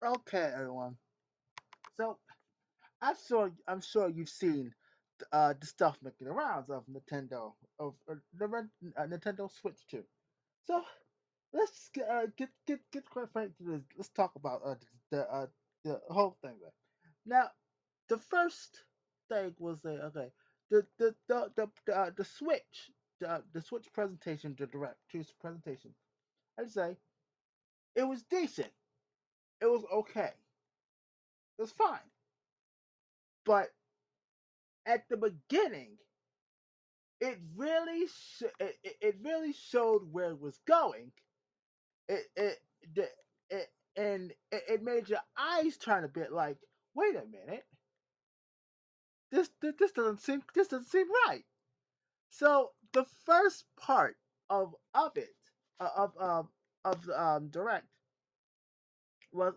Okay, everyone. So I'm sure you've seen the stuff making the rounds of Nintendo of Nintendo Switch 2. So let's get quite frank to this. Let's talk about the uh, the whole thing. There. Now, the first thing was okay. The Switch the Switch presentation, the Direct 2's presentation. I'd say it was decent. It was okay. It was fine. But at the beginning, it really showed where it was going. It the it and it made your eyes turn a bit. Like, wait a minute, this doesn't seem right. So the first part of it of the direct was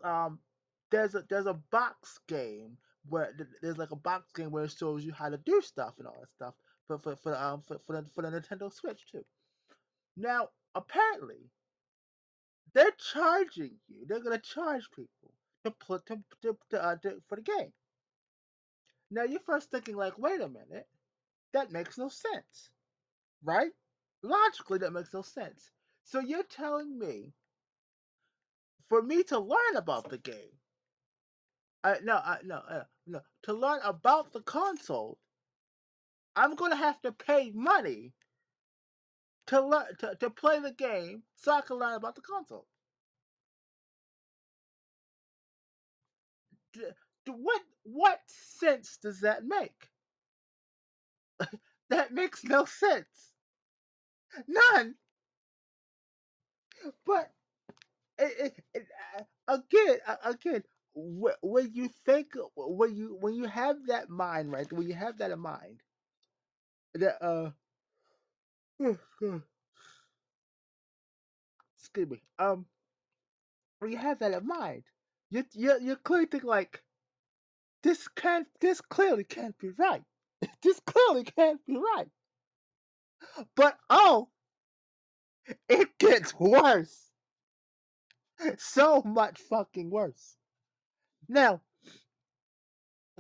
there's a box game where there's like a box game where it shows you how to do stuff and all that stuff for the Nintendo Switch too. Now, apparently, they're charging you. They're gonna charge people to put for the game. Now, you're first thinking like, wait a minute, that makes no sense, right? Logically, that makes no sense. So you're telling me for me to learn about the game, no, to learn about the console, I'm gonna have to pay money to learn to play the game so I can learn about the console. What sense does that make? That makes no sense. None. But again, when you think when you have that mind, right? When you have that in mind, that excuse me, when you have that in mind, you clearly think like this clearly can't be right. This clearly can't be right. But oh, it gets worse. So much fucking worse. Now,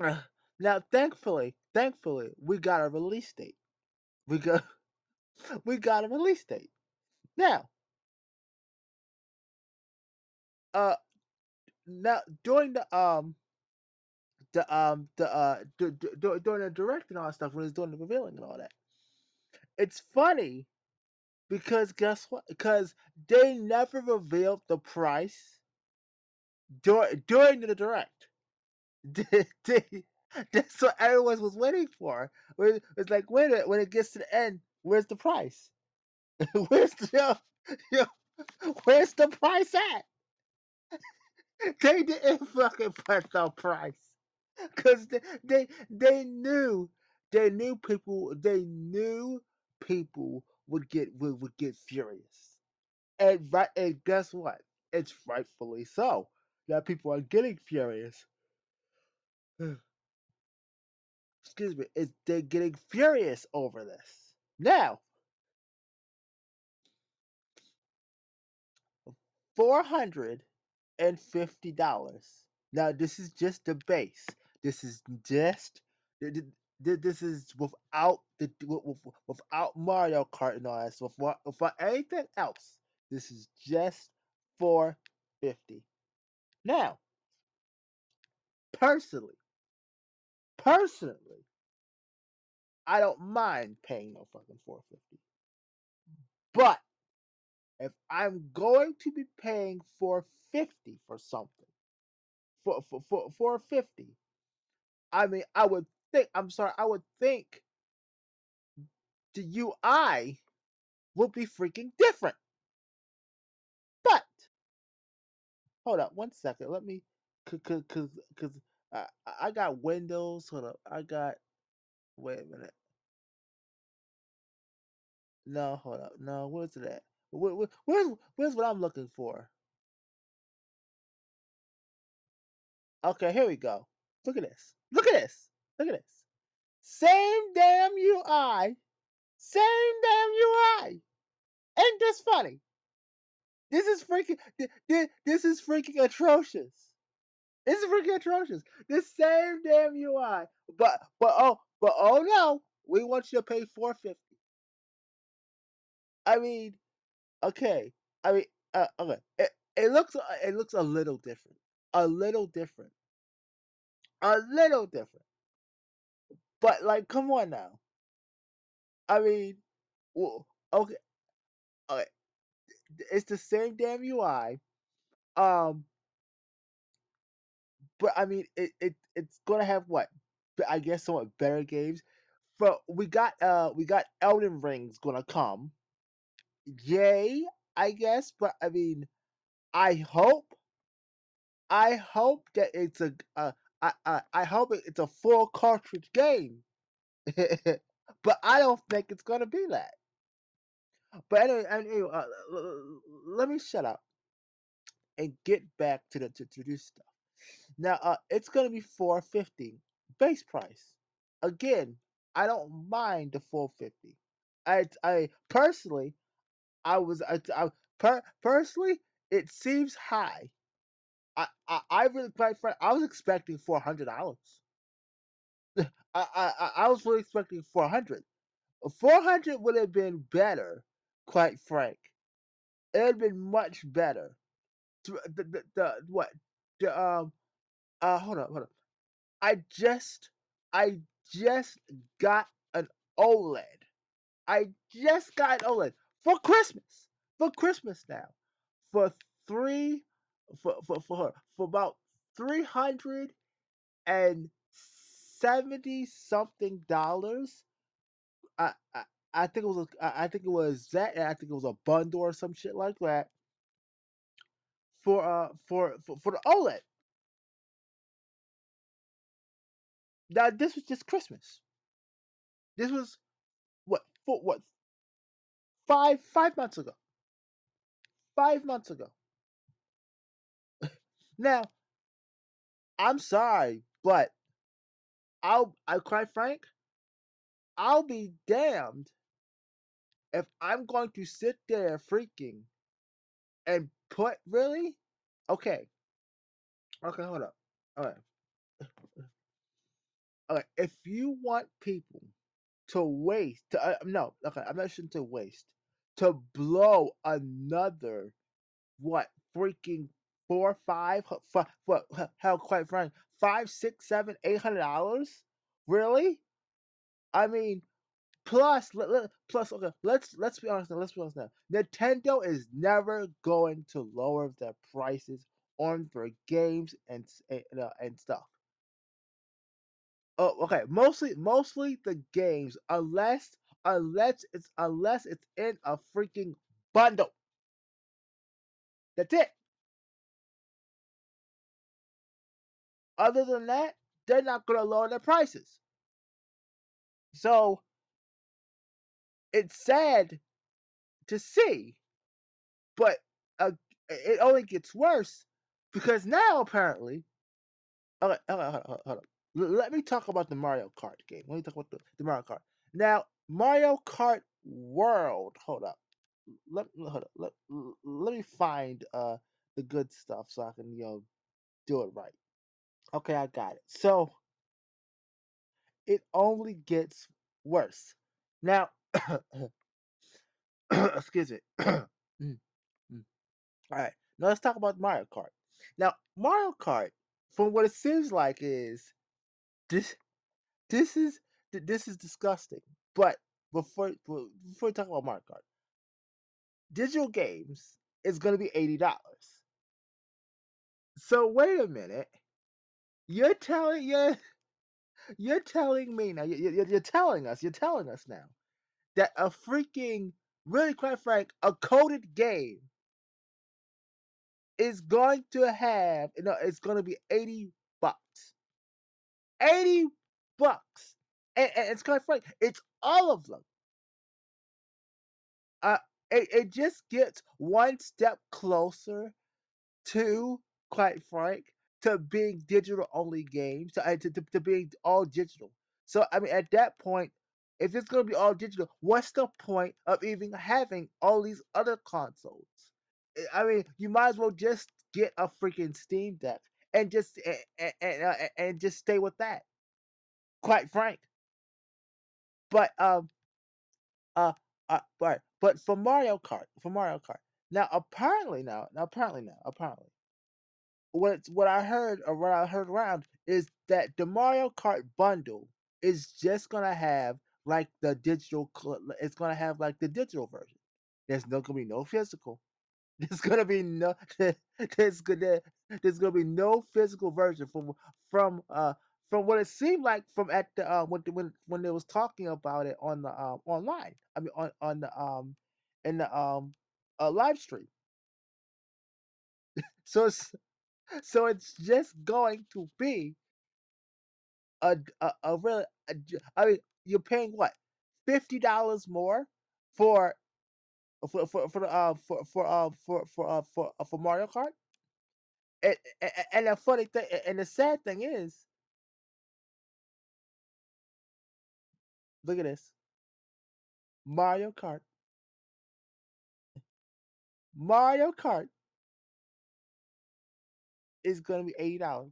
uh, now, thankfully, we got a release date. We got we got a release date. Now, uh, now during during the direct and all that stuff when it's doing the revealing and all that, it's funny because guess what? Because they never revealed the price during the direct. They, that's what everyone was waiting for. It's like, wait a minute, when it gets to the end, where's the price? where's the yo, where's the price at? They didn't fucking put the price because they knew they knew people would get furious, and guess what? It's rightfully so that people are getting furious. Excuse me, is they're getting furious over this. Now, $450. Now, this is just the base. This is just this is without without Mario Kart and all that. So without anything else, this is just 450. Now, personally, personally, I don't mind paying no fucking 450. But if I'm going to be paying 450 for something, for 450, I mean, I would think. I'm sorry. I would think the UI would be freaking different. But hold up, 1 second. Let me, cause I got Windows. Hold up, I got. Wait a minute. No, hold up. No, where's it at? Where's what I'm looking for? Okay, here we go. Look at this. Look at this. Look at this. Same damn UI. Same damn UI. Ain't this funny? This is freaking. This is freaking atrocious. It's freaking atrocious. The same damn UI, but oh no, we want you to pay 450. I mean, okay. I mean, okay. It looks a little different, a little different. But like, come on now. I mean, well, okay, okay. It's the same damn UI. Um, but I mean, it's gonna have what? I guess somewhat better games. But we got Elden Ring's gonna come. Yay, I guess. But I mean, I hope I hope that it's a I hope it's a full cartridge game. But I don't think it's gonna be that. But anyway, let me shut up and get back to this stuff. Now, it's gonna be 450 base price. Again, I don't mind the 450. I personally, personally, it seems high. I really quite frank. I was expecting $400. I was really expecting 400. 400 would have been better, quite frank. It would have been much better. The what? The hold on. I just I just got an OLED. I just got an OLED for Christmas. For Christmas now. For three for about 370 something dollars. I, I I think it was I think it was that, and I think it was a bundle or some shit like that for the OLED. Now this was just Christmas. This was what 5 months ago. 5 months ago. Now I'm sorry, but I quite frank, I'll be damned if I'm going to sit there freaking and put really okay, hold up. All right. Okay, if you want people to waste, no, okay, I'm not saying to waste, to blow another what freaking four, five, what? Hell, quite frank, 5, 6, 7, $800. Really? I mean, plus, okay, let's be honest now. Let's be honest now. Nintendo is never going to lower their prices on their games and stuff. Oh, okay. Mostly the games, unless it's in a freaking bundle. That's it. Other than that, they're not gonna lower their prices. So it's sad to see, but uh, it only gets worse because now apparently. Okay, hold on. Let me talk about the Mario Kart game. Let me talk about the Mario Kart. Now, Mario Kart World. Hold up. Hold up. Let me find the good stuff so I can do it right. Okay, I got it. So it only gets worse. Now, excuse me. Mm, mm. All right. Now let's talk about Mario Kart. Now, Mario Kart, from what it seems like, is this this is this is disgusting. But before we talk about Mario Kart, digital games is going to be $80. So wait a minute. You're telling you're telling me now. You're telling us now that a freaking really quite frank a coded game is going to have it's going to be $80. $80, and it's quite frank. It's all of them. Uh, it just gets one step closer to, quite frank, to being digital only games, to being all digital. So I mean, at that point, if it's gonna be all digital, what's the point of even having all these other consoles? I mean, you might as well just get a freaking Steam Deck and just and just stay with that. Quite frank, but uh but for Mario Kart, apparently, what I heard or what I heard around is that the Mario Kart bundle is just gonna have like the it's gonna have like the digital version. There's no gonna be no physical. There's gonna be no there's gonna there's gonna be no physical version from what it seemed like from at the when they was talking about it on the online. I mean on the in the live stream. So it's just going to be a really I mean you're paying what $50 more for for the for Mario Kart. And, and the funny thing, and the sad thing is, look at this: Mario Kart. Mario Kart is gonna be $80.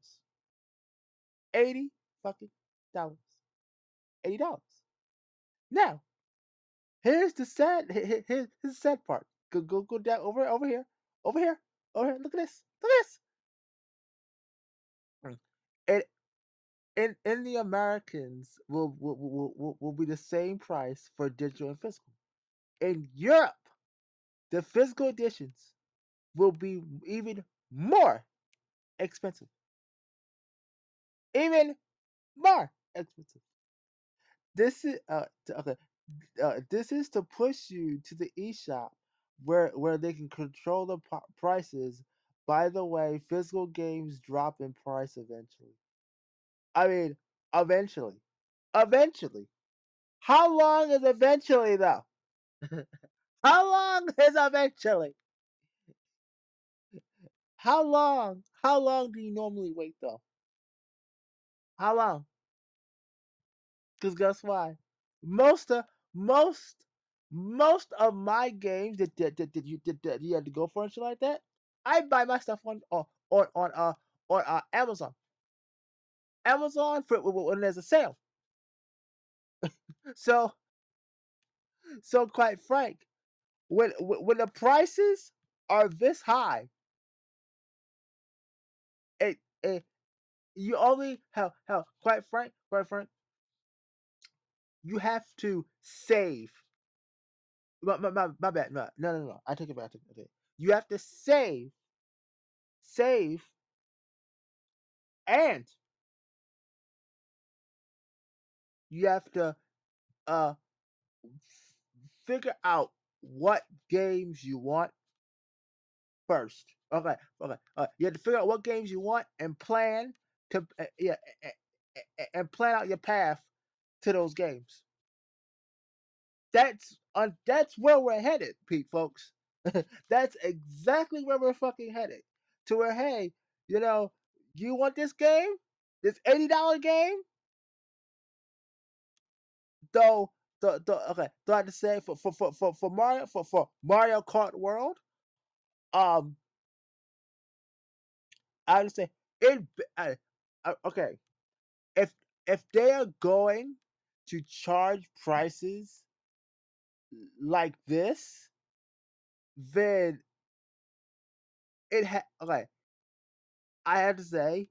80 fucking dollars. $80. Now, here's the sad. Here's the sad part. Go down over here, over here, over here. Look at this. Look at this. And in the Americans will be the same price for digital and physical. In Europe, the physical editions will be even more expensive. Even more expensive. This is okay. This is to push you to the eShop where they can control the prices. By the way, physical games drop in price eventually. I mean, eventually. Eventually. How long is eventually though? How long is eventually? How long? How long do you normally wait though? How long? Because guess why? Most of most most of my games that you had to go for and shit like that, I buy my stuff on Amazon. Amazon for when there's a sale. So quite frank, when the prices are this high, it you only quite frank, you have to save. My bad. No. I take it back. I take it back. You have to save, and you have to uh figure out what games you want first. Okay, okay. You have to figure out what games you want and plan to and plan out your path to those games. That's where we're headed, Pete, folks. That's exactly where we're fucking headed. To where, hey, you know, you want this game, this $80 game, though. Okay, so I have to say for Mario Kart World, um, I would say it. Okay, if they are going to charge prices like this, then okay. I have to say,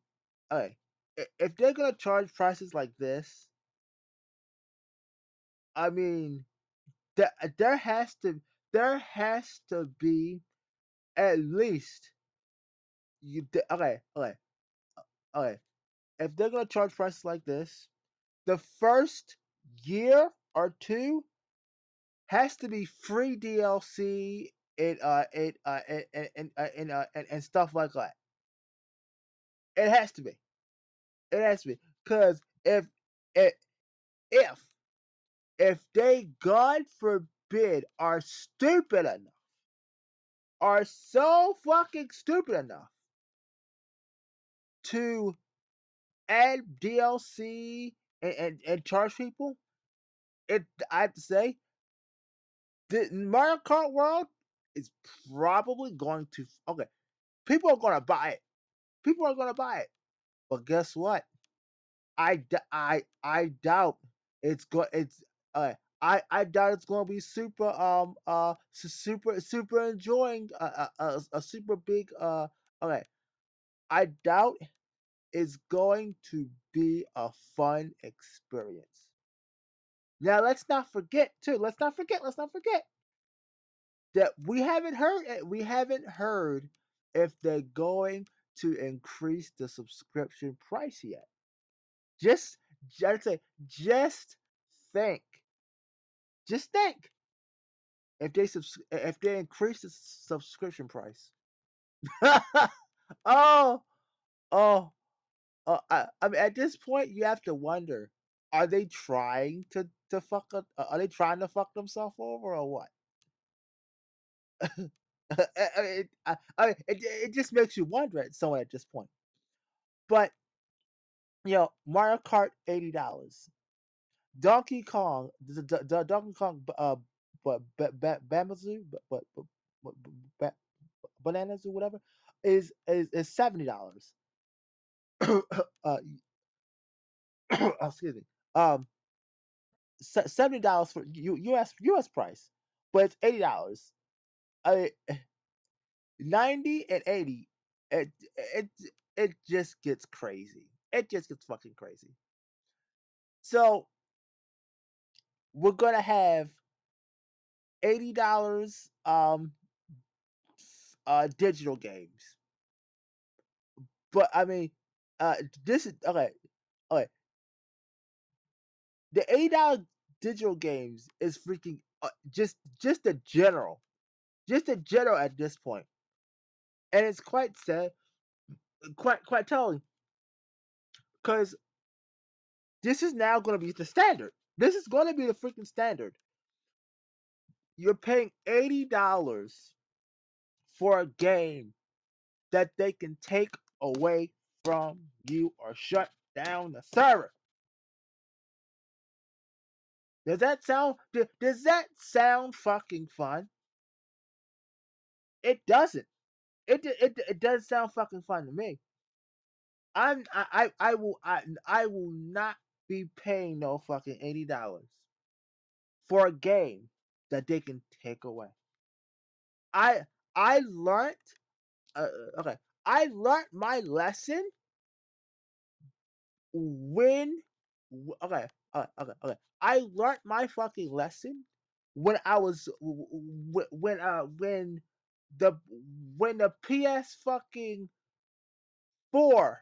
okay, if they're gonna charge prices like this, I mean, there there has to there has to be at least okay, okay. If they're gonna charge prices like this, the first year or two has to be free DLC and stuff like that. It has to be. It has to be because if if they, God forbid, are so fucking stupid enough to add DLC and charge people, I have to say the Mario Kart World is probably going to okay. People are gonna buy it. People are gonna buy it. But guess what? I doubt it's go it's I doubt it's going to be super super enjoying a super big okay. I doubt it's going to be a fun experience. Now let's not forget that we haven't heard if they're going to increase the subscription price yet. Just just say just think just think if they increase the subscription price. oh oh I mean at this point you have to wonder, are they trying to fuck up, are they trying to fuck themselves over or what? I mean, it just makes you wonder at someone at this point. But Mario Kart $80, Donkey Kong, the Donkey Kong, but Bamazoo, but, but bananas or whatever, is $70. uh, excuse me. Um, $70 for US price, but it's $80. I mean, 90 and 80, it it just gets crazy. It just gets fucking crazy. So we're gonna have $80 digital games. But I mean, this is okay. Okay, the $80 digital games is freaking just just the general at this point, and it's quite sad, quite telling, because this is now going to be the standard. This is going to be the freaking standard. You're paying $80 for a game that they can take away from you or shut down the server. Does that sound fucking fun? It doesn't. It does sound fucking fun to me. I will not be paying no fucking $80 for a game that they can take away. I I learned okay. I learned my lesson when okay, okay. I learned my fucking lesson when I was the when the PS fucking 4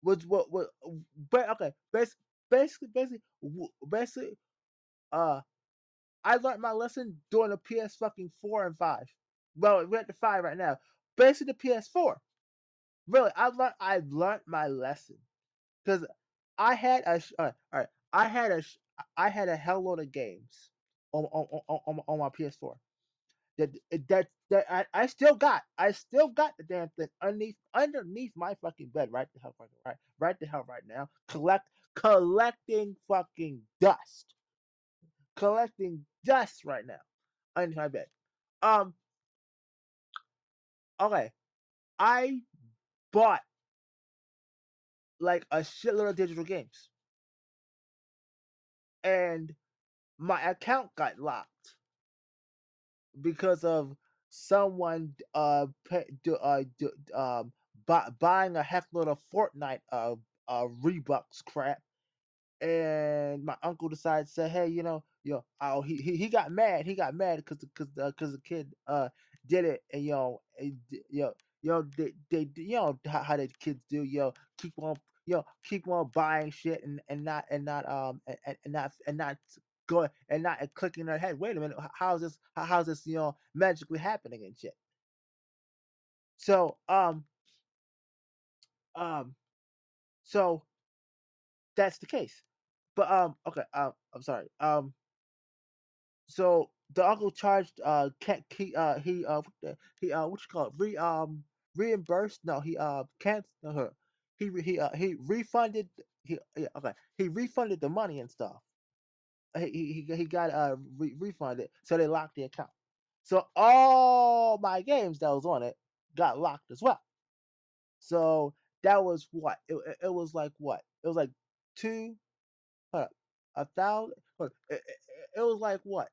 was but okay, basically uh I learned my lesson during the PS fucking 4 and 5. Well, we're at the 5 right now. Basically the PS4. Really, I learned my lesson because all right. I had a hell load of games on my PS4 that I still got. I still got the damn thing underneath my fucking bed right the hell right now. Collecting fucking dust. Collecting dust right now underneath my bed. Um okay. I bought like a shitload of digital games and my account got locked because of someone buying a heck load of Fortnite Rebucks crap, and my uncle decided to say, hey, oh, he got mad. He got mad because the kid did it, and how the kids do, keep on keep on buying shit and not going and not clicking their head. Wait a minute, how's this magically happening and shit. So um so that's the case. But okay, I'm sorry. So the uncle charged can't what you call it, reimbursed, no, he can't her he refunded, okay, he refunded the money and stuff. He got refunded, so they locked the account. So all my games that was on it got locked as well. So that was what it was like. What it was like two, hold up, 1,000. It was like what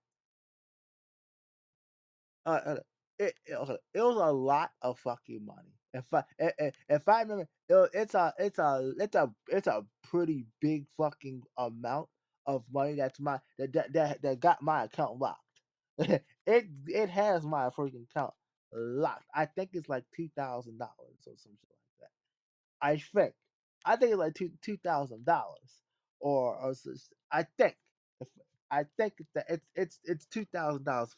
uh, uh, okay, it was a lot of fucking money. If I remember, it's a pretty big fucking amount of money that got my account locked. It has my freaking account locked. I think it's like $2,000 or some shit like that. I think. I think it's like $2,000 I think if it's $2,000.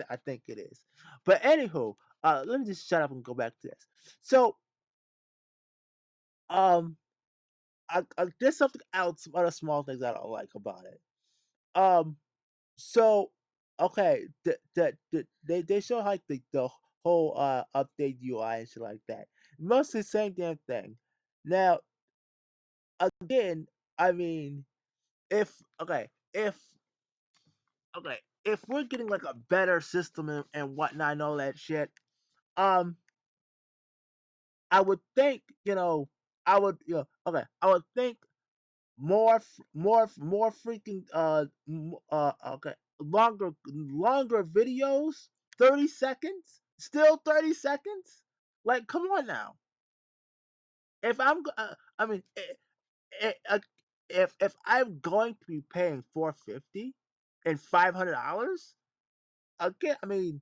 I think it is. But anywho, let me just shut up and go back to this. So um, there's something else, some other small things I don't like about it. Um, so okay, they show like the whole update UI and shit like that. Mostly the same damn thing. Now again, I mean, if okay, if we're getting like a better system and whatnot and all that shit, um, I would think I would think more freaking okay, longer videos, 30 seconds, still 30 seconds. Like, come on now. If I mean, if I'm going to be paying 450 and $500 again, I mean,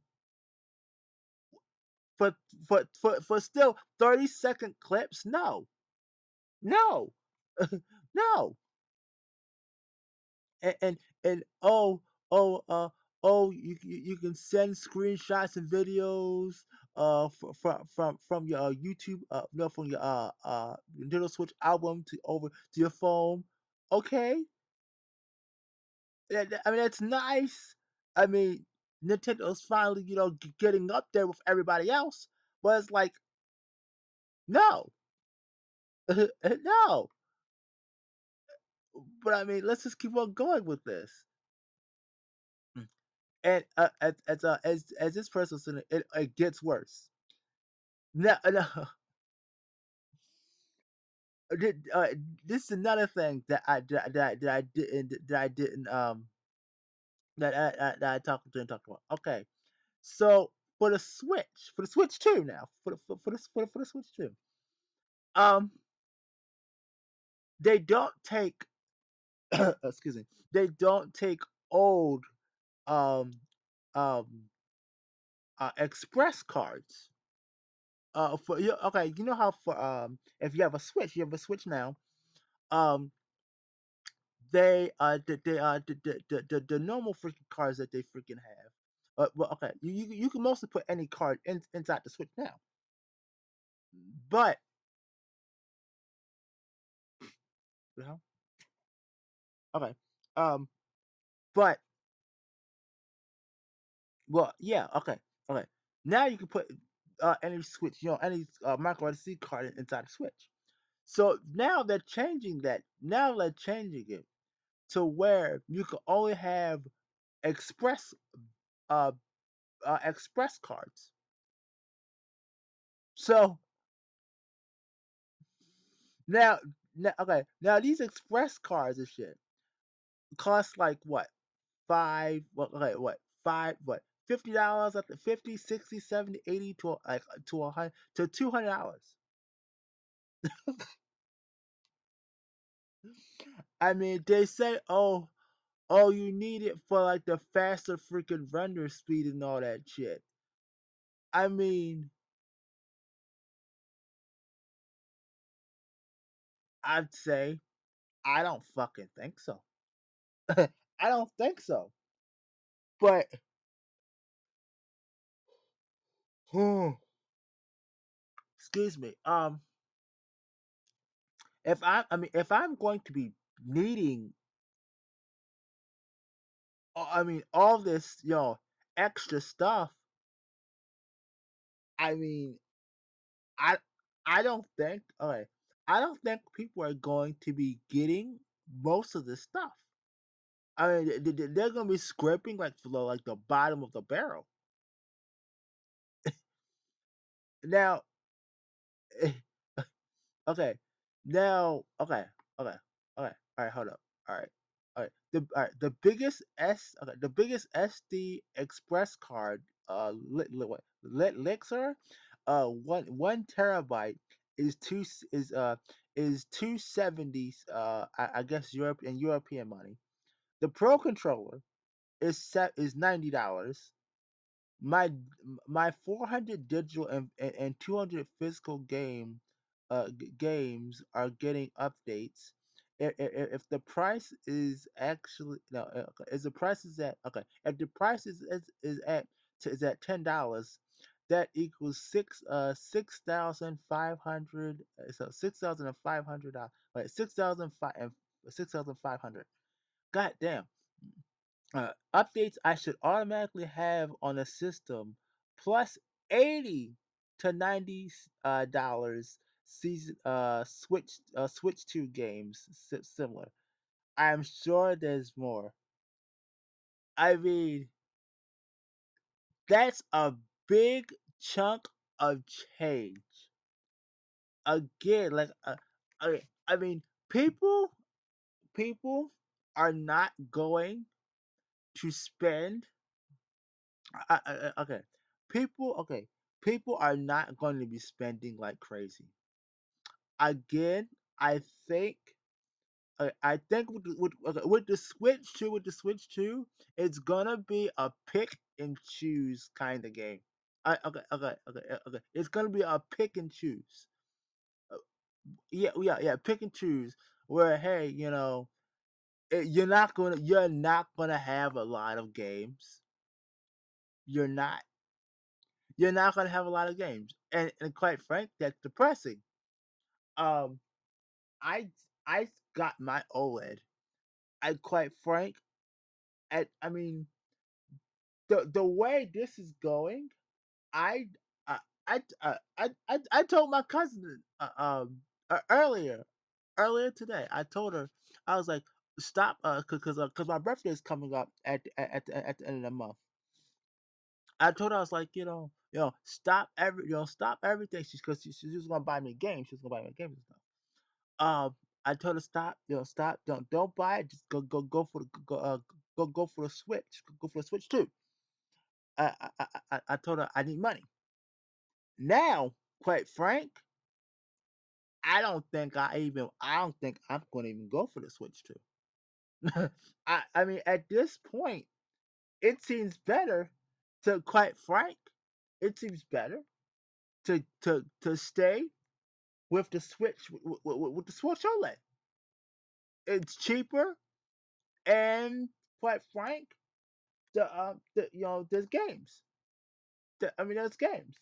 for for still 30-second clips, no, no, no, and oh you can send screenshots and videos from your YouTube no from your Nintendo Switch album to over to your phone. Okay, I mean that's nice. I mean Nintendo's finally getting up there with everybody else, but it's like no, no. But I mean let's just keep on going with this. And as this person said, it gets worse. No, no. This is another thing that I didn't that I didn't talk about. Okay, so for the Switch 2 now, for the Switch 2, um, they don't take excuse me, they don't take old um um express cards. For you, okay, you know how for if you have a Switch now, um, the normal freaking cards that they freaking have. Well, okay, you can mostly put any card inside the Switch now, but you know, okay, um, but well, yeah, okay, okay. Now you can put any Switch, any micro SD card inside the Switch. So now they're changing that. Now they're changing it to where you can only have express uh, express cards. So now, okay, now these express cards and shit cost like what five? Okay, what five? What $50 up to 50, 60, 70, 80 to like to 100 to $200. I mean, they say, oh, you need it for like the faster freaking render speed and all that shit. I mean, I'd say I don't fucking think so. I don't think so. But excuse me. I mean, if I'm going to be needing, I mean, all this, extra stuff. I mean, I, I don't think, okay, I don't think people are going to be getting most of this stuff. I mean, they're gonna be scraping like for like the bottom of the barrel. Now, Okay. Now, okay, okay. All right, hold up. All right. The biggest the biggest SD Express card, Lixer, 1 terabyte is is 270. I guess European money. The Pro controller is $90. My 400 digital and 200 physical games are getting updates. If the price is actually no okay, is the price is at okay if the price is at $10, that equals 6,500, so 6,500 wait 6,500. God damn. Updates I should automatically have on the system, plus 80 to $90 season Switch 2 games similar. I'm sure there's more. I mean, that's a big chunk of change. Again, I mean, people are not going to spend. Okay, okay, people are not going to be spending like crazy. Again, I think I think with the Switch 2, it's gonna be a pick and choose kind of game. Okay. It's gonna be a pick and choose. Uh, yeah, pick and choose. Where hey, you're not gonna have a lot of games. You're not you're not gonna have a lot of games, and quite frank, that's depressing. Um, I I got my OLED. I quite frank, I mean the way this is going, I I I told my cousin earlier today. I told her I was like stop cause my birthday is coming up at the end of the month. I told her I was like, stop everything. She was gonna buy me games. She was gonna buy me games and stuff. I told her stop, stop, don't buy it. Just go for the go for the Switch. Go for the Switch too. I told her I need money. Now, quite frank, I don't think I'm gonna even go for the Switch too. I mean at this point, it seems better to quite frank, it seems better to stay with the Switch with the Switch OLED. It's cheaper and quite frank, there's games. I mean, there's games.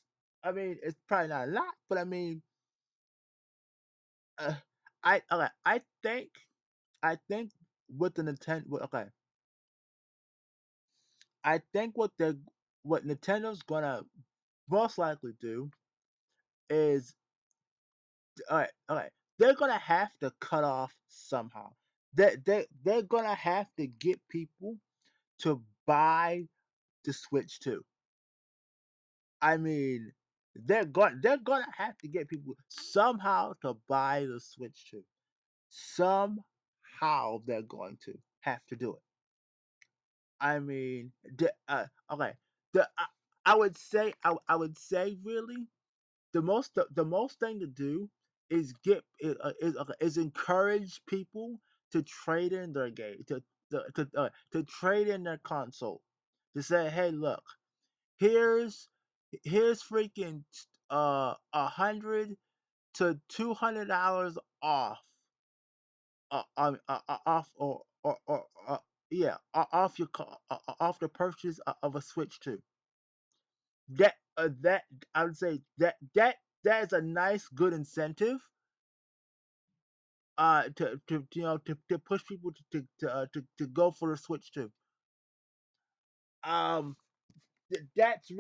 I mean, it's probably not a lot, but I mean, uh, I think with the Nintendo, okay, I think what Nintendo's gonna most likely do is all right, they're gonna have to cut off somehow. They're gonna have to get people to buy the Switch too. I mean, they're gonna have to get people somehow to buy the Switch too. Somehow they're going to have to do it. I mean, okay, the I would say really the most thing to do is is encourage people to trade in their game to trade in their console, to say hey look, here's freaking 100 to $200 off off yeah off off the purchase of a Switch 2. That I would say that is a nice good incentive to push people to go for the Switch 2. Um that's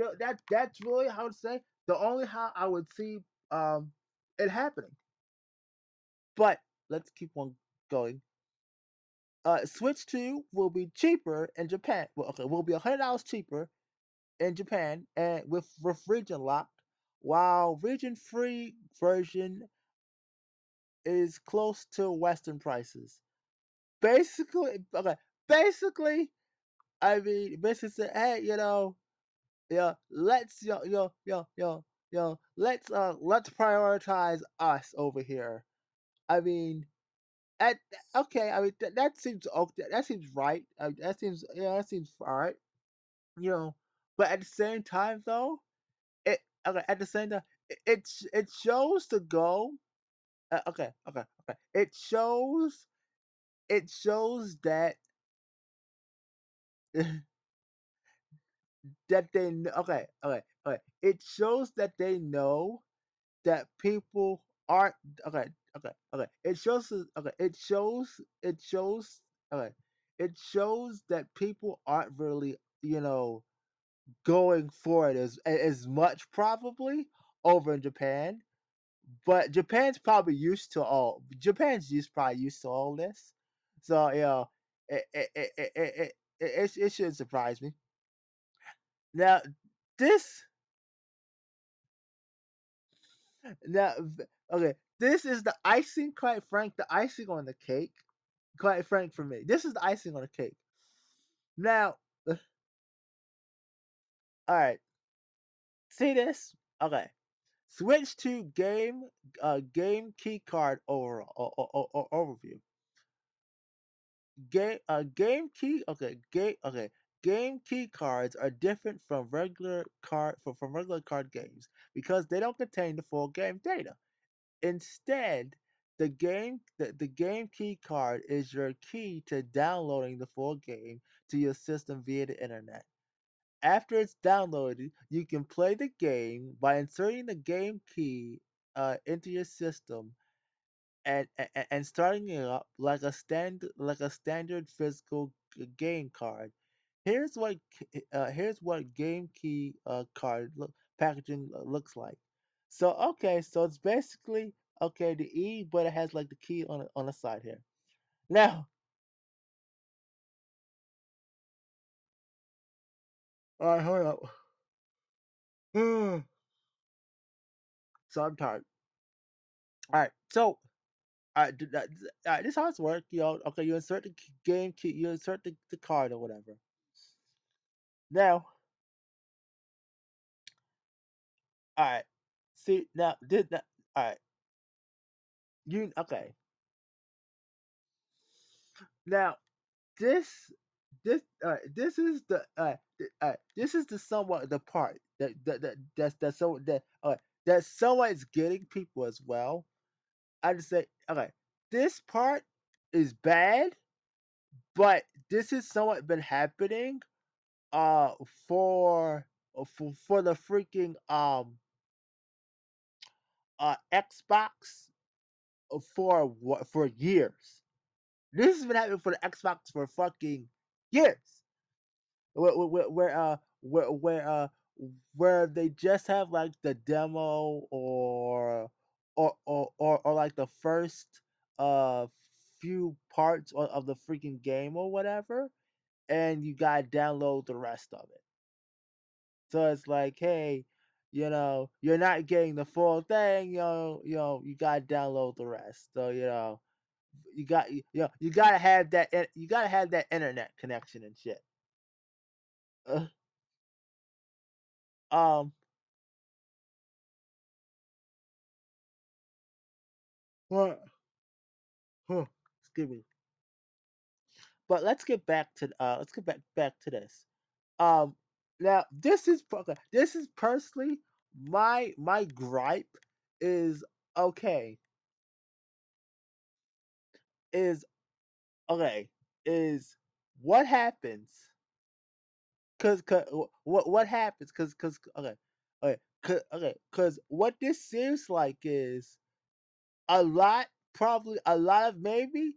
really how to say the only how I would see um it happening. But let's keep on going. Switch 2 will be cheaper in Japan. Well, okay, will be $100 cheaper in Japan and with region locked, while region free version is close to Western prices. Basically, okay. Basically, I mean, basically say, hey, let's let's prioritize us over here. I mean, at okay, I mean that seems okay. That seems right. That seems that seems all right. You know, but at the same time though, it okay. At the same time, it shows the goal. Okay. It shows that okay. It shows that they know that people aren't okay. It shows okay. It shows that people aren't really going for it as much probably over in Japan. But Japan's used probably used to all this, so it it it it, it, it shouldn't surprise me. Now this now okay, this is the icing, quite frank, the icing on the cake. Quite frank for me, this is the icing on the cake. Now, all right, see this? Okay, switch to game key card overview. Game key cards are different from regular card games because they don't contain the full game data. Instead, the game key card is your key to downloading the full game to your system via the internet. After it's downloaded, you can play the game by inserting the game key into your system and starting it up like a standard physical game card. Here's what game key card packaging looks like. So okay, so it's basically okay the E, but it has like the key on the side here. Now, all right, hold up. So I'm tired. All right, so this how it's work. Okay, you insert the game key, you insert the card or whatever. Now, all right. See now, all right. You okay? Now this this is this is the somewhat the part that somewhat is getting people as well. I just say okay, this part is bad, but this has somewhat been happening uh for for the freaking Xbox for years. This has been happening for the Xbox for fucking years. Where they just have like the demo or like the first uh few parts of the freaking game or whatever, and you gotta download the rest of it. So it's like, hey, you're not getting the full thing, you gotta download the rest. So you gotta have that internet connection and shit. Uh, um, what? Huh, excuse me. But let's get back to this. Um, Now this is personally my gripe is okay is okay is what happens cause what happens cause cause what this seems like is a lot of maybe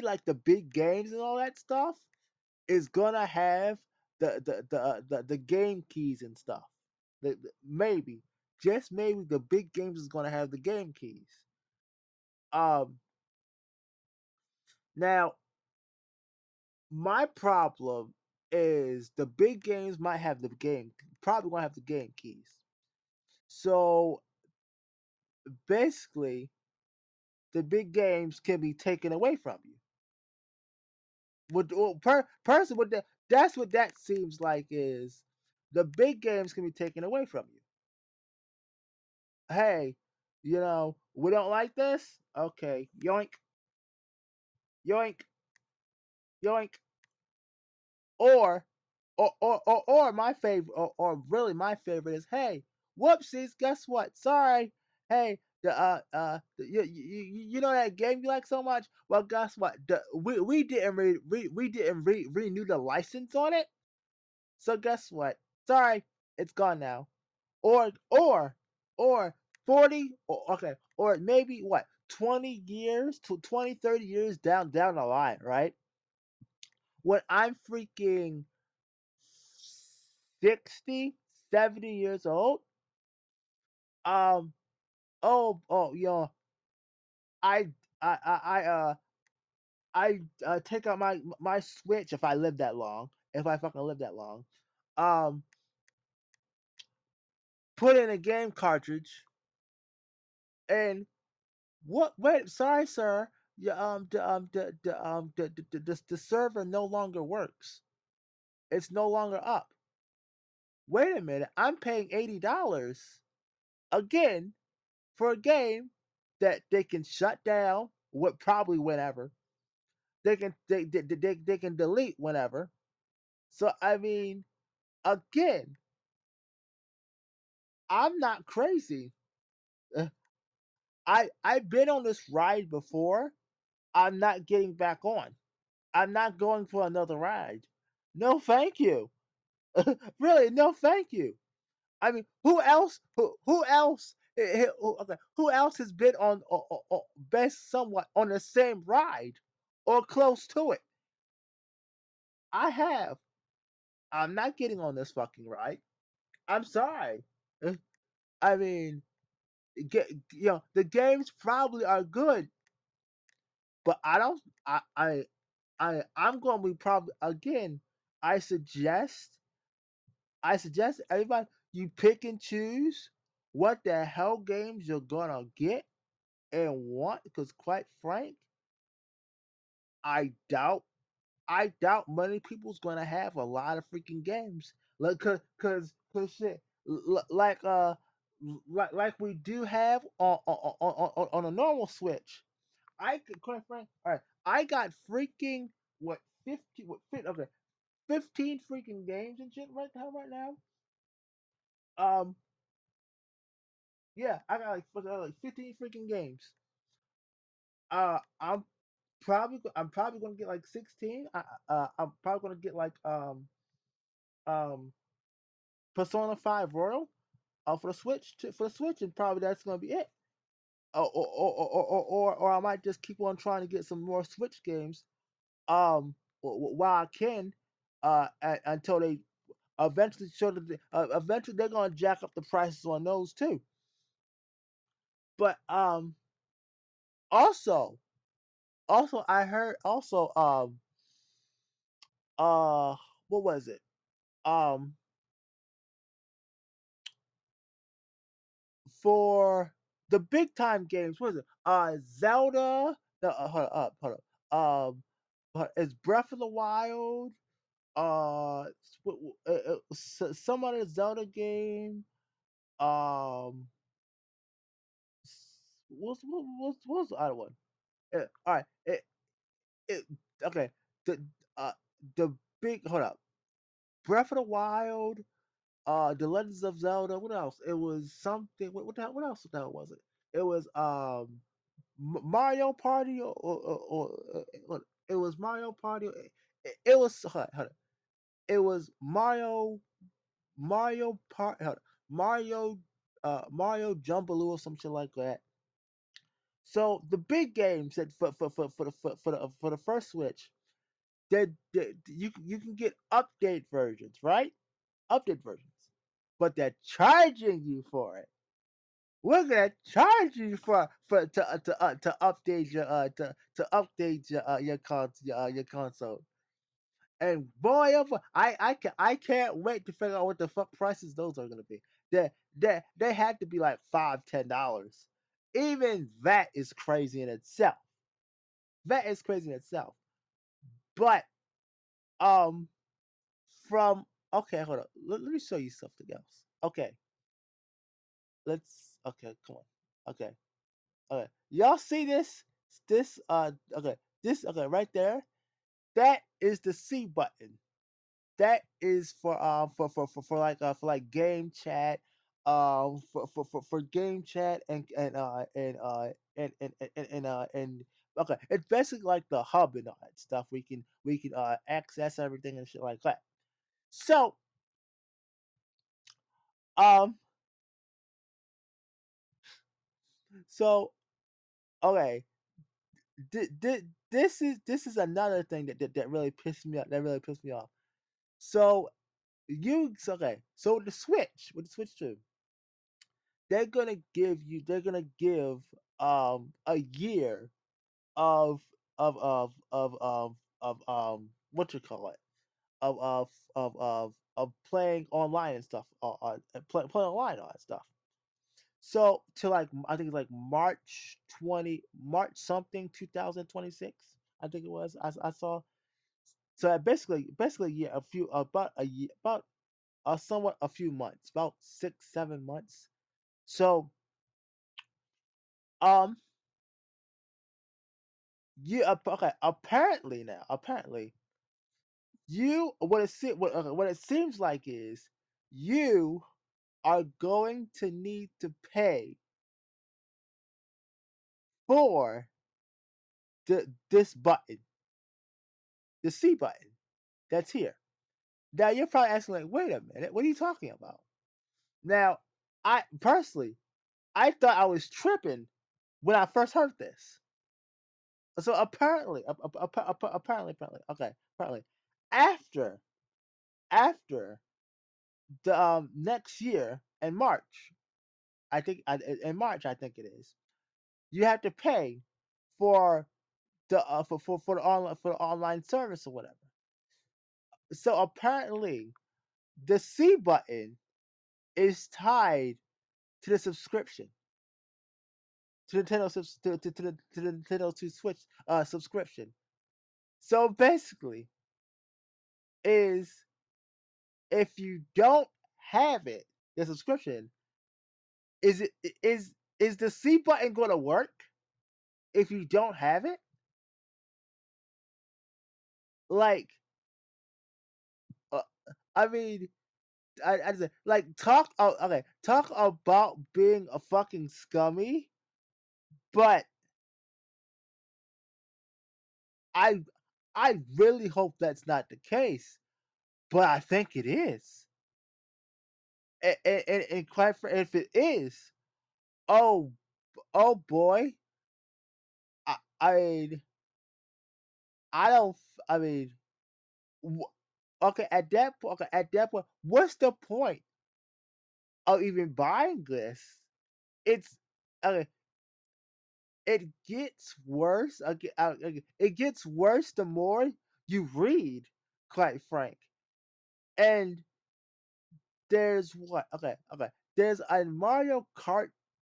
like the big games and all that stuff is gonna have the game keys and stuff. Maybe just maybe the big games is gonna have the game keys. Um, Now my problem is the big games might have the game probably gonna have the game keys. So basically. the big games can be taken away from you. Person, that's what that seems like is the big games can be taken away from you. Hey, we don't like this. Okay, yoink, yoink, yoink. Or, or my favorite, or really my favorite is, hey, whoopsies, guess what? Sorry. Hey, you know that game you like so much? Well, guess what? We didn't renew the license on it. So guess what? Sorry, it's gone now. Or 40, or okay, or maybe what? 20 years to 20, 30 years down the line, right? When I'm freaking 60, 70 years old, um I I I I uh I take out my Switch if I live that long, if I fucking live that long. Um Put in a game cartridge and what wait, sorry sir. The server no longer works. It's no longer up. Wait a minute, I'm paying $80 again for a game that they can shut down what probably whenever they can delete whenever. So I mean, again, I'm not crazy. Uh, I've been on this ride before. I'm not getting back on. I'm not going for another ride. No, thank you. Really, no, thank you. I mean, who else? Who else? Okay, who else has been on best somewhat on the same ride or close to it? I have. I'm not getting on this fucking ride. I'm sorry. I mean, the games probably are good, but I don't. I'm going to be probably again. I suggest. I suggest everybody you pick and choose what the hell games you're gonna get and want. Because quite frank, I doubt I doubt many people's gonna have a lot of freaking games. Like, cause shit, like like we do have on a normal Switch. I could quite frank. All right, I got freaking what 15 freaking games and shit right now. Um, yeah, I got like 15 freaking games. I'm probably gonna get like 16. I'm probably gonna get like um Persona 5 Royal for the Switch for the Switch, and probably that's gonna be it. Or I might just keep on trying to get some more Switch games while I can until they eventually eventually they're gonna jack up the prices on those too. But also I heard also uh what was it um for the big time games. What is it? Zelda. No, hold up. It's Breath of the Wild. Some other Zelda game. Um, what's the other one? All right. It okay. The uh the big hold up. Breath of the Wild. The Legends of Zelda. What else? It was something. What else the hell was it? It was Mario Party it was Mario Party. It was hold on. It was Mario Part Mario Mario Jumbaloo or some shit like that. So the big games that for the first Switch, you can get update versions, right? Update versions, but they're charging you for it. We're gonna charge you for to update to update your console. And boy, I can't wait to figure out what the fuck prices those are gonna be. They had to be like $5, $10. even that is crazy in itself. That is crazy in itself. But um, from okay, hold on. Let me show you something else. Okay, let's. Okay, come on. Okay, okay. Y'all see this? This okay. This okay right there. That is the C button. That is for like game chat, for game chat and okay, it's basically like the hub and all that stuff. We can access everything and shit like that. So um so okay, this is another thing that really pissed me off. That really pissed me off. So okay. So with the Switch 2, they're gonna give a year of what you call it of playing online and stuff playing online and all that stuff. So to like I think it's like March something 2026. I think it was. I saw. So basically yeah, a few about a year about somewhat a few months, about 6 7 months. So um you okay, apparently you what it seems like is you are going to need to pay for this button, the C button that's here. Now you're probably asking like, wait a minute, what are you talking about? Now, I personally, I thought I was tripping when I first heard this. So apparently, after after the next year in March, in March I think it is, you have to pay for the online service or whatever. So apparently, the C button is tied to the subscription to the Nintendo to Switch subscription. So basically, is if you don't have it, the subscription, is it is the C button going to work if you don't have it? Like, uh, I mean, I just like talk. Oh, okay, talk about being a fucking scummy, but I I really hope that's not the case, but I think it is. And quite if it is, oh oh boy, I I mean I don't. I mean, okay at that point, what's the point of even buying this? It's okay. It gets worse. It gets worse the more you read, quite frank. And there's what? Okay. There's a Mario Kart.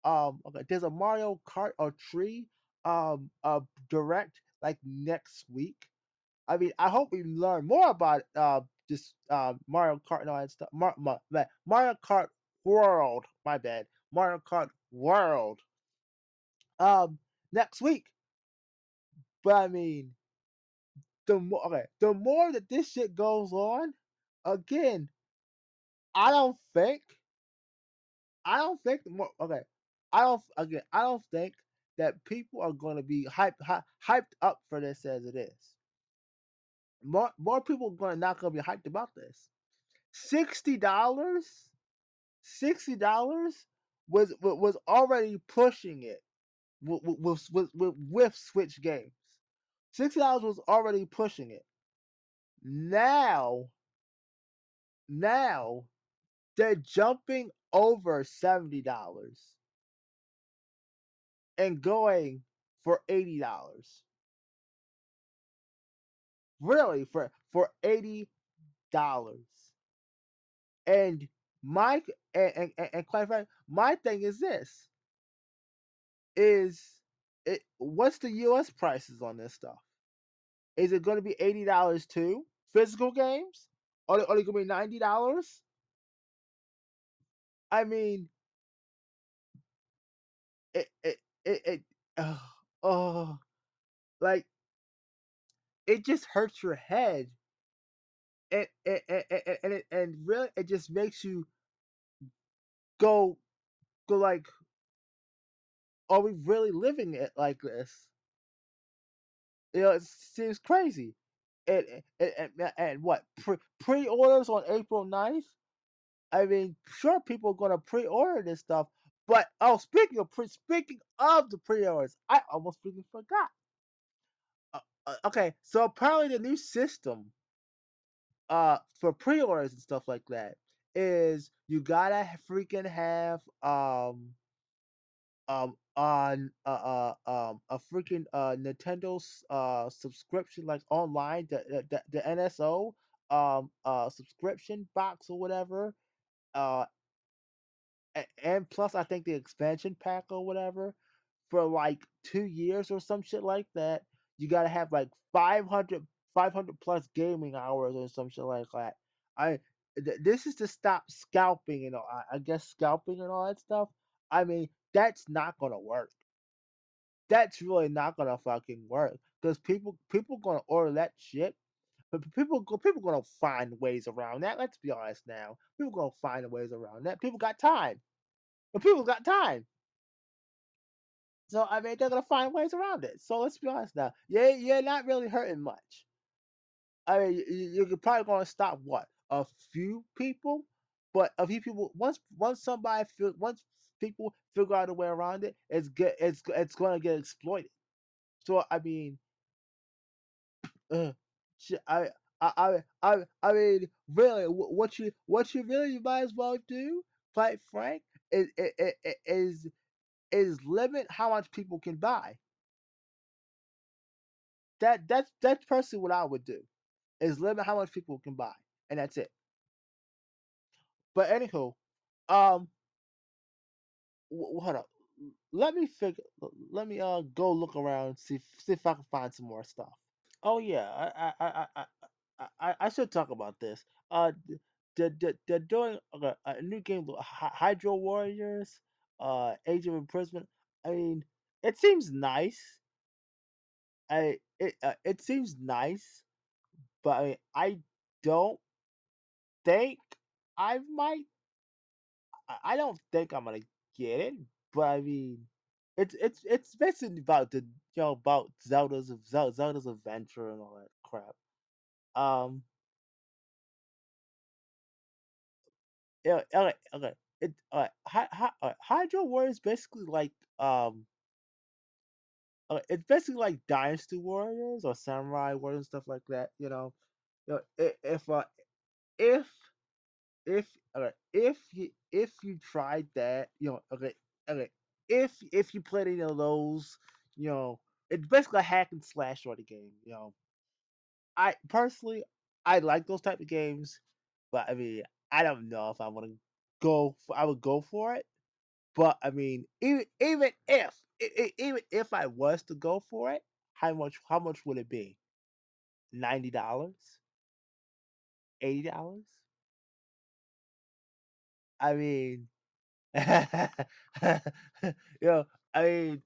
Okay. There's a Mario Kart or Tree. Direct like next week. I mean, I hope we learn more about this Mario Kart and all that stuff. Mario Kart World. My bad. Mario Kart World. Next week. But I mean, the more that this shit goes on, again, I don't think I don't think the more okay. I don't think that people are going to be hyped up for this as it is. More people are going to not going to be hyped about this. $60, $60 was already pushing it with Switch games. $60 was already pushing it. Now, now they're jumping over $70 and going for $80. Really, for $80. And my and quite frankly, my thing is this: is it? What's the U.S. prices on this stuff? Is it going to be $80 too? Physical games? Are they going to be $90? I mean, it uh, oh, like it just hurts your head, and really it just makes you go like, are we really living it like this? It seems crazy. And what pre-orders on April 9th? I mean, sure, people are gonna pre-order this stuff, but oh, speaking of the pre-orders, I almost freaking forgot. Okay, so apparently the new system for pre-orders and stuff like that is you gotta freaking have on a freaking Nintendo subscription, like online, the NSO subscription box or whatever, uh and plus I think the expansion pack or whatever, for like 2 years or some shit like that. You gotta have like 500 plus gaming hours or some shit like that. I this is to stop scalping and all. I guess scalping and all that stuff. I mean, that's not gonna work. That's really not gonna fucking work because people gonna order that shit. But people gonna find ways around that. Let's be honest now. People gonna find ways around that. People got time. But people got time. So I mean, they're gonna find ways around it. So let's be honest now. Yeah, you're not really hurting much. I mean, you're probably gonna stop what, a few people, but a few people. Once people figure out a way around it, it's gonna get exploited. So I mean, uh, I mean, really, what you really might as well do, quite frank, is limit how much people can buy. That's personally what I would do. Is limit how much people can buy, and that's it. But anywho, um, hold up. Let me figure. Let me go look around, see if I can find some more stuff. Oh yeah, I should talk about this. They're doing a new game, Hydro Warriors, Age of Imprisonment. I mean, it seems nice. It seems nice, but I don't think I might. I don't think I'm gonna get it, but I mean, it's basically about about Zelda's adventure and all that crap. Um, yeah, okay, okay. Hydro Warrior is basically like it's basically like Dynasty Warriors or Samurai Warriors and stuff like that. If if if you tried that, okay, if you played any of those, you know, it's basically a hack and slash sort of game. I personally I like those type of games, but I mean I don't know if I want to I would go for it. But I mean, even if I was to go for it, how much would it be? $90, $80? I mean, you know, I mean,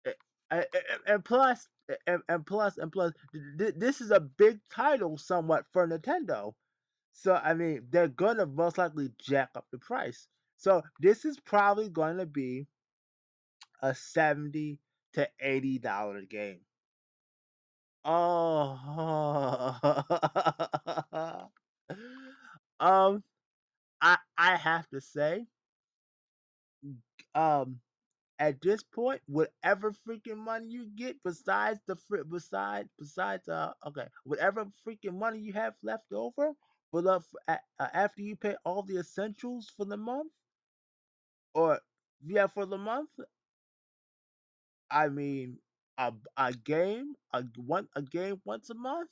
eh, and plus, and plus, this is a big title somewhat for Nintendo. So I mean, they're gonna most likely jack up the price. So this is probably going to be a $70 to $80 game. Oh, um, I have to say, um, at this point, whatever freaking money you get besides okay, whatever freaking money you have left over after you pay all the essentials for the month, or yeah, for the month, I mean, a game once a month.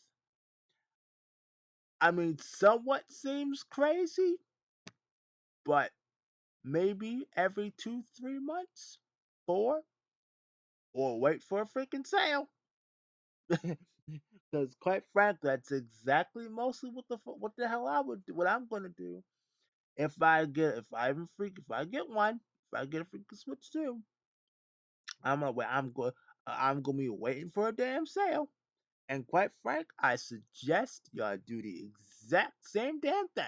I mean, somewhat seems crazy, but maybe every 2 3 months. for or wait for a freaking sale. Because quite frankly, that's exactly mostly what the hell I would do. What I'm gonna do if I get one, if I get a freaking Switch 2, I'm gonna be waiting for a damn sale. And quite frank, I suggest y'all do the exact same damn thing.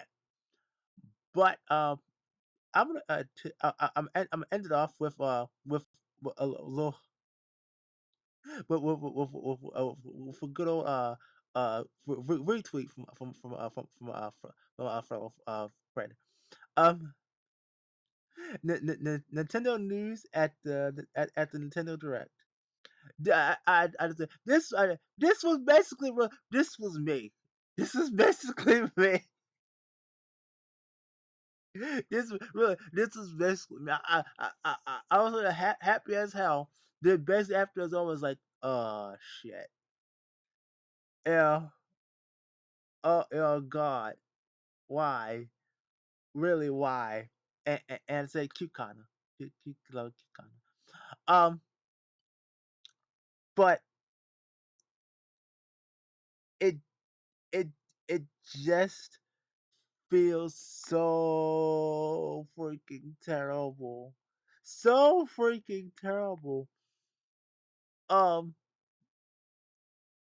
But I'm gonna I'm gonna end it off with a little with a good old retweet from Fred. Um, Nintendo news at the Nintendo Direct. This was basically this was me. This is basically me. This was basically me. I was like, happy as hell. The best after is always like, oh shit, yeah, oh god, why, really why, and say cute kinda, cute, cute kinda. Um, but it it it just feels so freaking terrible. So freaking terrible. Um,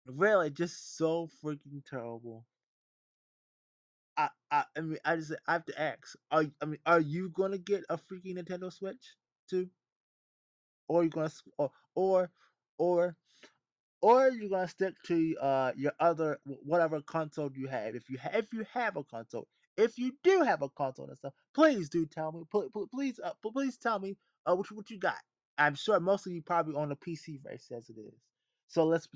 really, just so freaking terrible. I mean, I have to ask. Are you gonna get a freaking Nintendo Switch too, or are you gonna or or or you're gonna stick to your other whatever console you have. If you have a console, if you do have a console and stuff, please do tell me. Please tell me what you got. I'm sure most of you probably on the PC race as it is. So let's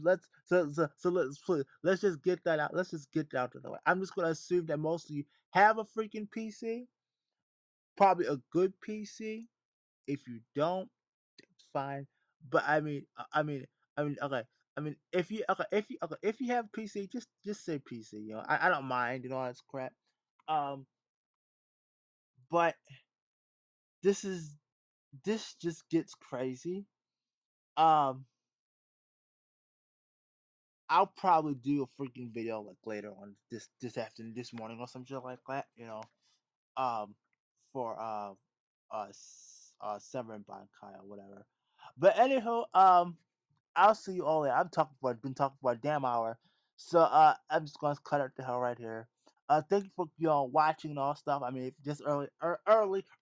just get that out. Let's just get that out of the way. I'm just gonna assume that most of you have a freaking PC, probably a good PC. If you don't, fine. But okay. If you have PC, just say PC. You know, I don't mind. You know, all this crap. Um, but this is this just gets crazy. Um, I'll probably do a freaking video like later on this afternoon, this morning, or some shit like that. You know, um, for Severin Bankai or whatever. But anyhow, I'll see you all later. Been talking for a damn hour. So I'm just gonna cut it the hell right here. Thank you for y'all watching and all stuff. I mean, if just early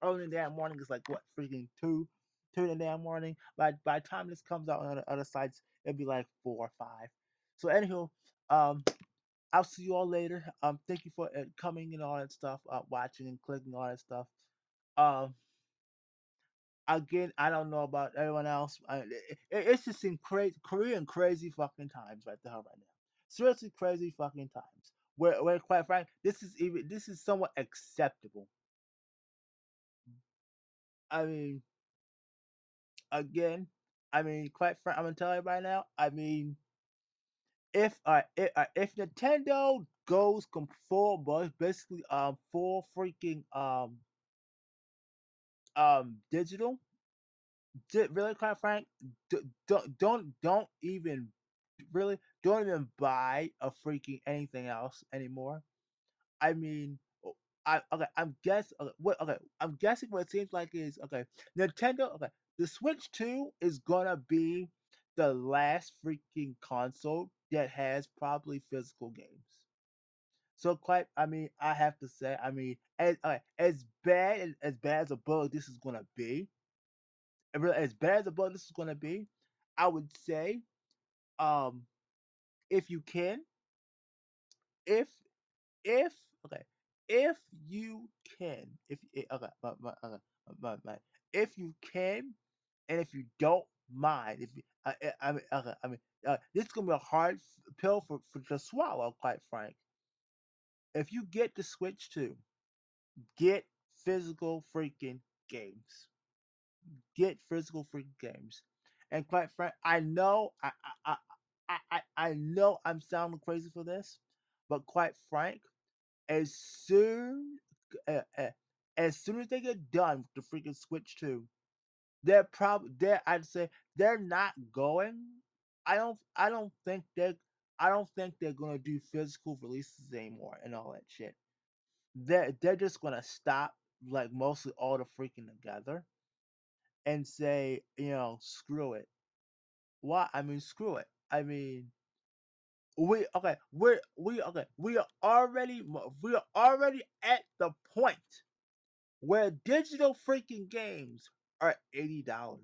in the damn morning, it's like what freaking two in the damn morning. By the time this comes out on the other sites, it'll be like 4 or 5. So anywho, um, I'll see you all later. Thank you for coming and all that stuff, watching and clicking all that stuff. Um, again, I don't know about everyone else. It's just in crazy Korean crazy fucking times right there right now. Seriously crazy fucking times. Where quite frank, this is somewhat acceptable. I mean, again, quite frank, I'm gonna tell you right now. I mean, if Nintendo goes full, but basically full freaking digital, really quite frank, don't even really don't even buy a freaking anything else anymore. I mean, I'm guessing what it seems like is okay. Nintendo, okay, the Switch 2 is gonna be the last freaking console that has probably physical games. So quite, I have to say, as bad as a bug this is gonna be, as bad as a bug this is gonna be, I would say, um, if you can, if if okay, if you can, if okay, if you can, and if you don't mind, if you, this is gonna be a hard pill for to swallow. Quite frank, if you get the Switch 2, get physical freaking games. Get physical freaking games. And quite frank, I know I'm sounding crazy for this, but quite frank, as soon uh, uh, as soon as they get done with the freaking Switch 2, They're probably they're I'd say they're not going. I don't think they're gonna do physical releases anymore and all that shit. They're just gonna stop like mostly all the freaking together and say, screw it. Why? I mean, screw it. I mean, we are already at the point where digital freaking games are $80.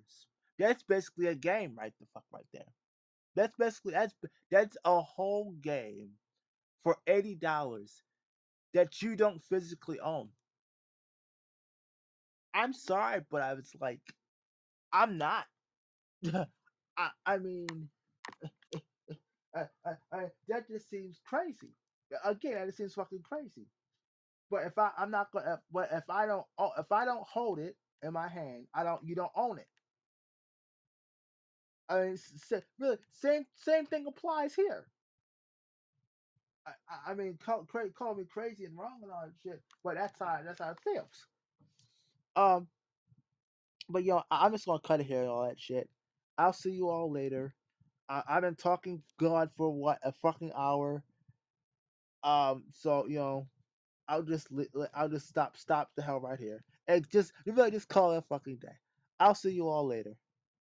That's basically a game right the fuck right there. That's a whole game for $80 that you don't physically own. I'm sorry, but I was like, I'm not. I mean, that just seems crazy. Again, that just seems fucking crazy. But I'm not gonna. But if I don't hold it in my hand, I don't. You don't own it. I mean, really, same thing applies here. I mean, call me crazy and wrong and all that shit, but that's how it feels. Um, but I'm just gonna cut it here and all that shit. I'll see you all later. I've been talking God for what a fucking hour. So I'll just stop the hell right here and just you really just call it a fucking day. I'll see you all later.